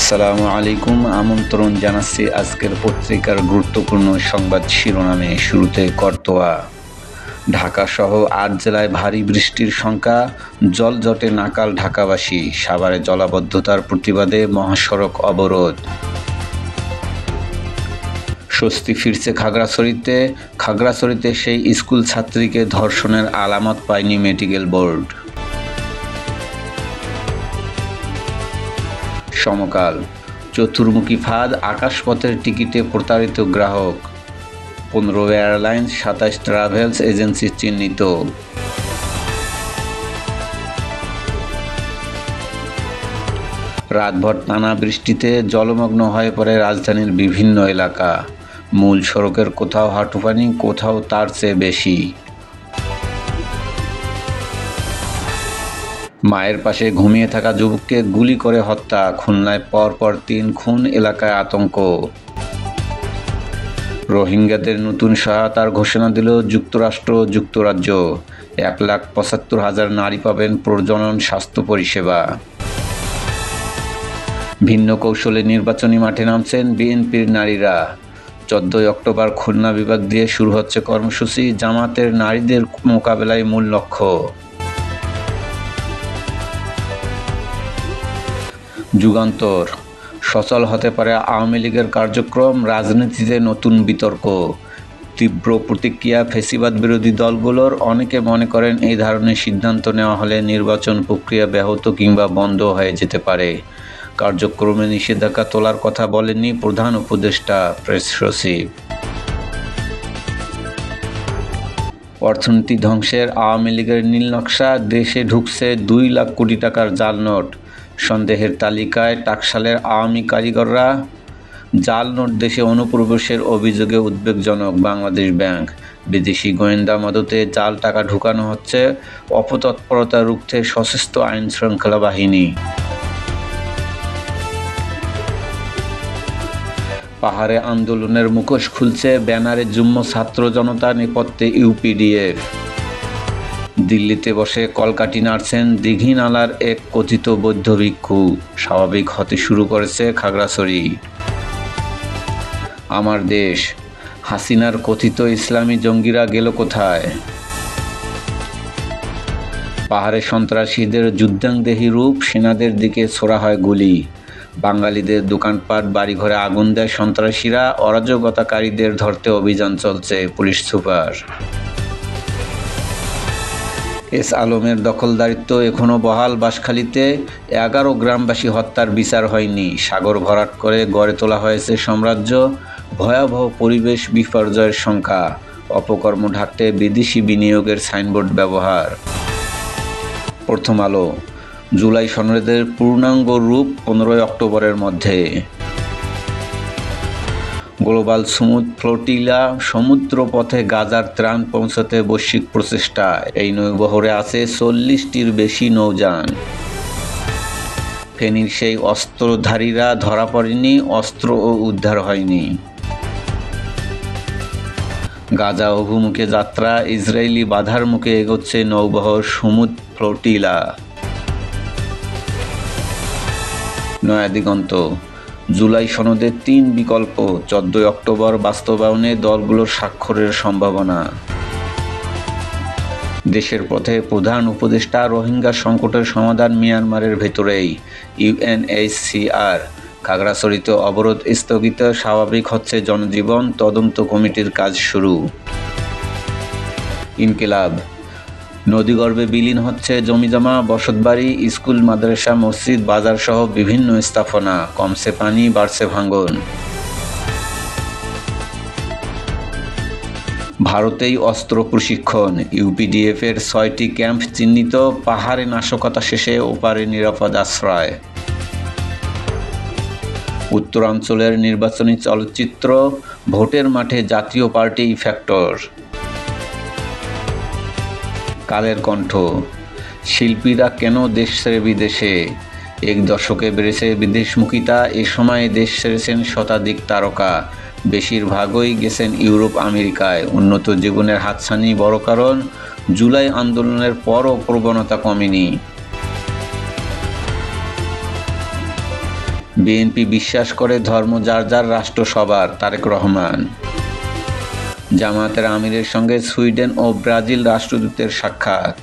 আসসালামু আলাইকুম। আমন্ত্রণ জানাচ্ছি আজকের পত্রিকার গুরুত্বপূর্ণ সংবাদ শিরোনামে। শুরুতে করতোয়া। ঢাকা সহ ৮ জেলায় ভারী বৃষ্টির শঙ্কা, জলজটে নাকাল ঢাকাবাসী। সাভারে জলাবদ্ধতার প্রতিবাদে মহাসড়ক অবরোধ। স্বস্তি ফিরছে খাগড়াছড়িতে সেই স্কুল ছাত্রীকে ধর্ষণের আলামত পায়নি মেডিকেল বোর্ড। সমকাল। চতুর্মুখী ফাঁদ, আকাশপথের টিকিটে প্রতারিত গ্রাহক। 15 এয়ারলাইন্স, 27 ট্রাভেলস এজেন্সি চিহ্নিত। রাতভর টানা বৃষ্টিতে জলমগ্ন হয়ে পড়ে রাজধানীর বিভিন্ন এলাকা। মূল সড়কের কোথাও হাঁটুপানি, কোথাও তার চেয়ে বেশি। মায়ের পাশে ঘুমিয়ে থাকা যুবককে গুলি করে হত্যা। খুলনায় পরপর 3 খুন, এলাকায় আতঙ্ক। রোহিঙ্গাদের নতুন সহায়তার ঘোষণা দিল যুক্তরাজ্য। 1,75,000 নারী পাবেন প্রজনন স্বাস্থ্য পরিষেবা। ভিন্ন কৌশলে নির্বাচনী মাঠে নামছেন বিএনপির নারীরা। 14 অক্টোবর খুলনা বিভাগ দিয়ে শুরু হচ্ছে কর্মসূচি। জামাতের নারীদের মোকাবেলায় মূল লক্ষ্য। যুগান্তর। সচল হতে পারে আওয়ামী লীগের কার্যক্রম, রাজনীতিতে নতুন বিতর্ক। তীব্র প্রতিক্রিয়া ফ্যাসিবাদ বিরোধী দলগুলোর। অনেকে মনে করেন এই ধরনের সিদ্ধান্ত নেওয়া হলে নির্বাচন প্রক্রিয়া ব্যাহত কিংবা বন্ধ হয়ে যেতে পারে। কার্যক্রমে নিষেধাজ্ঞা তোলার কথা বলেননি প্রধান উপদেষ্টা, প্রেস সচিব। অর্থনীতি ধ্বংসের আওয়ামী লীগের নীলনকশা, দেশে ঢুকছে 2 লাখ কোটি টাকার জাল নোট। সন্দেহের তালিকায় টাকশালের আওয়ামী কারিগররা। জাল নোট দেশে অনুপ্রবেশের অভিযোগে উদ্বেগজনক বাংলাদেশ ব্যাংক। বিদেশি গোয়েন্দা মদতে জাল টাকা ঢুকানো হচ্ছে। অপতৎপরতা রুখতে সশস্ত্র আইন শৃঙ্খলা বাহিনী। পাহাড়ে আন্দোলনের মুখোশ খুলছে, ব্যানারে যুগ্ম ছাত্র জনতা, নেপথ্যে ইউপিডিএফ। দিল্লিতে বসে কলকাঠি নাড়ছেন দীঘিনালার এক কথিত বৌদ্ধ ভিক্ষু। স্বাভাবিক হতে শুরু করেছে খাগড়াছড়ি। আমার দেশ। হাসিনার কথিত ইসলামী জঙ্গিরা গেল কোথায়? পাহাড়ে সন্ত্রাসীদের যুদ্ধাংদেহী রূপ, সেনাদের দিকে ছোড়া হয় গুলি। বাঙালিদের দোকানপাট, বাড়িঘরে আগুন দেয় সন্ত্রাসীরা। অরাজকতাকারীদের ধরতে অভিযান চলছে, পুলিশ সুপার। এস আলমের দখলদারিত্ব এখনও বহাল। বাঁশখালীতে 11 গ্রামবাসী হত্যার বিচার হয়নি। সাগর ভরাট করে গড়ে তোলা হয়েছে সাম্রাজ্য। ভয়াবহ পরিবেশ বিপর্যয়ের সংখ্যা। অপকর্ম ঢাকতে বিদেশি বিনিয়োগের সাইনবোর্ড ব্যবহার। প্রথম আলো। জুলাই সনদের পূর্ণাঙ্গ রূপ 15 অক্টোবরের মধ্যে। গ্লোবাল স্মুথ ফ্লোটিলা, সমুদ্রপথে গাজার ত্রাণ পৌঁছাতে বৈশ্বিক প্রচেষ্টা। এই নৌবহরে আছে 40টির বেশি নৌযান। ফেনীর সেই অস্ত্রধারীরা ধরা পড়েনি, অস্ত্রও উদ্ধার হয়নি। গাজা অভিমুখে যাত্রা, ইসরায়েলি বাধার মুখে এগোচ্ছে নৌবহর স্মুথ ফ্লোটিলা। নয়া দিগন্ত। জুলাই সনদের 3 বিকল্প, 14 অক্টোবর বাস্তবায়নে দলগুলোর স্বাক্ষরের সম্ভাবনা। দেশের পথে প্রধান উপদেষ্টা, রোহিঙ্গা সংকটের সমাধান মিয়ানমারের ভেতরেই। ইউএনএইচসিআর। খাগড়াছড়িতে অবরোধ স্থগিত, স্বাভাবিক হচ্ছে জনজীবন, তদন্ত কমিটির কাজ শুরু। ইনকিলাব। নদীগর্ভে বিলীন হচ্ছে জমিজমা, বসতবাড়ি, স্কুল, মাদ্রাসা, মসজিদ, বাজার সহ বিভিন্ন স্থাপনা। কমছে পানি, বাড়ছে ভাঙন। ভারতেই অস্ত্র প্রশিক্ষণ। ইউপিডিএফের 6টি ক্যাম্প চিহ্নিত। পাহাড়ে নাশকতা শেষে ওপারে নিরাপদ আশ্রয়। উত্তরাঞ্চলের নির্বাচনী চলচ্চিত্র। ভোটের মাঠে জাতীয় পার্টি ফ্যাক্টর। কালের কণ্ঠ। শিল্পীরা কেন দেশ ছেড়ে বিদেশে? 1 দশকে বেড়েছে বিদেশমুখিতা। এ সময়ে দেশ ছেড়েছেন শতাধিক তারকা। বেশিরভাগই গেছেন ইউরোপ, আমেরিকায়। উন্নত জীবনের হাতছানি বড় কারণ। জুলাই আন্দোলনের পরও প্রবণতা কমেনি। বিএনপি বিশ্বাস করে ধর্ম যার যার, রাষ্ট্র সবার। তারেক রহমান। জামায়াতের আমিরের সঙ্গে সুইডেন ও ব্রাজিল রাষ্ট্রদূতের সাক্ষাৎ।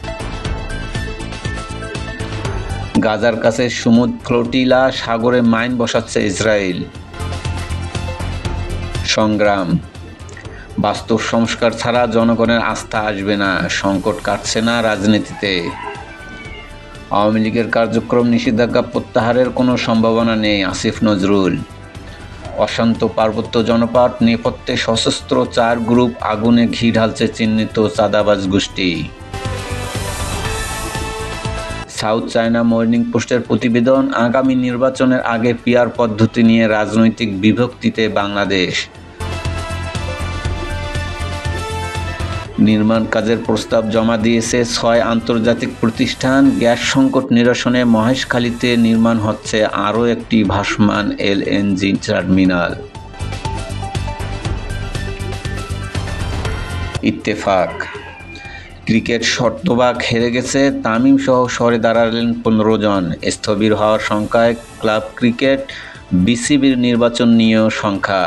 গাজার কাছে সমুদ্র ফ্লোটিলা, সাগরে মাইন বসাচ্ছে ইসরায়েল। সংগ্রাম। বাস্তব সংস্কার ছাড়া জনগণের আস্থা আসবে না, সংকট কাটছে না রাজনীতিতে। আওয়ামী লীগের কার্যক্রম নিষেধাজ্ঞা প্রত্যাহারের কোনো সম্ভাবনা নেই, আসিফ নজরুল। অশান্ত পার্বত্য জনপদ, নেপথ্যে সশস্ত্র 4 গ্রুপ, আগুনে ঘি ঢালছে চিহ্নিত চাঁদাবাজ গোষ্ঠী। সাউথ চায়না মর্নিং পোস্টের প্রতিবেদন, আগামী নির্বাচনের আগে পিআর পদ্ধতি নিয়ে রাজনৈতিক বিভক্তিতে বাংলাদেশ। নির্মাণ কাজের প্রস্তাব জমা দিয়েছে 6 আন্তর্জাতিক প্রতিষ্ঠান। গ্যাস সংকট নিরসনে মহেশখালীতে নির্মাণ হচ্ছে আরও একটি ভাসমান এলএনজি টার্মিনাল। ইত্তেফাক। ক্রিকেট শতভাগ হেরে গেছে, তামিম সহ সরে দাঁড়ালেন 15 জন। স্থবির হওয়ার শঙ্কায় ক্লাব ক্রিকেট, বিসিবির নির্বাচন নিয়েও শঙ্কা।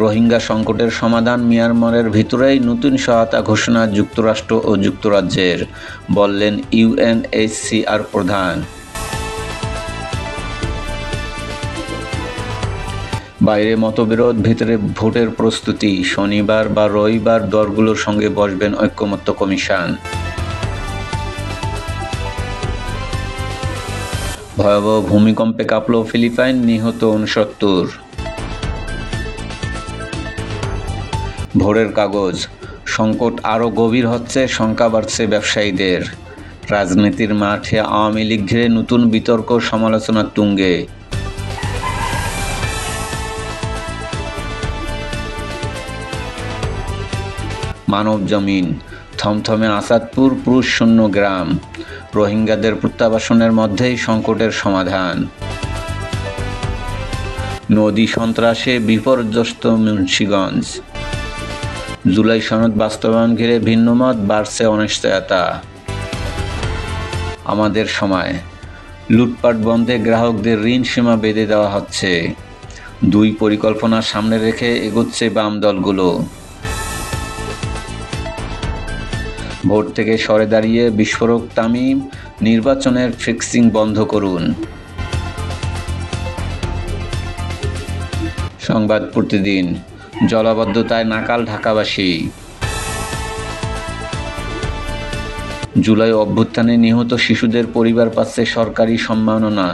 রোহিঙ্গা সংকটের সমাধান মিয়ানমারের ভিতরেই, নতুন সহায়তা ঘোষণা যুক্তরাষ্ট্র ও যুক্তরাজ্যের, বললেন ইউএনএইচসিআর প্রধান। বাইরে মতবিরোধ, ভিতরে ভোটের প্রস্তুতি। শনিবার বা রবিবার দলগুলোর সঙ্গে বসবেন ঐকমত্য কমিশন। ভয়াবহ ভূমিকম্পে কাঁপল ফিলিপাইন, নিহত 69। ভোরের কাগজ। সংকট আরও গভীর হচ্ছে, শঙ্কা বাড়ছে ব্যবসায়ীদের। রাজনীতির মাঠে আওয়ামী লীগ ঘিরে নতুন বিতর্ক, সমালোচনার তুঙ্গে। মানব জমিন। থমথমে আসাদপুর, পুরুষ শূন্য গ্রাম। রোহিঙ্গাদের প্রত্যাবাসনের মধ্যেই সংকটের সমাধান। নদী সন্ত্রাসে বিপর্যস্ত মুন্সিগঞ্জ। জুলাই সনদ বাস্তবায়ন ঘিরে ভিন্নমত, বাড়ছে অনিশ্চয়তা। আমাদের সময়। লুটপাট বন্ধে গ্রাহকদের ঋণ সীমা বেঁধে দেওয়া হচ্ছে। 2 পরিকল্পনা সামনে রেখে এগোচ্ছে বাম দলগুলো। ভোট থেকে সরে দাঁড়িয়ে বিস্ফোরক তামিম, নির্বাচনের ফিক্সিং বন্ধ করুন। সংবাদ প্রতিদিন। জলাবদ্ধতায় নাকাল ঢাকাবাসী। জুলাই অভ্যুত্থানে নিহত শিশুদের পরিবার পাচ্ছে সরকারি সম্মাননা।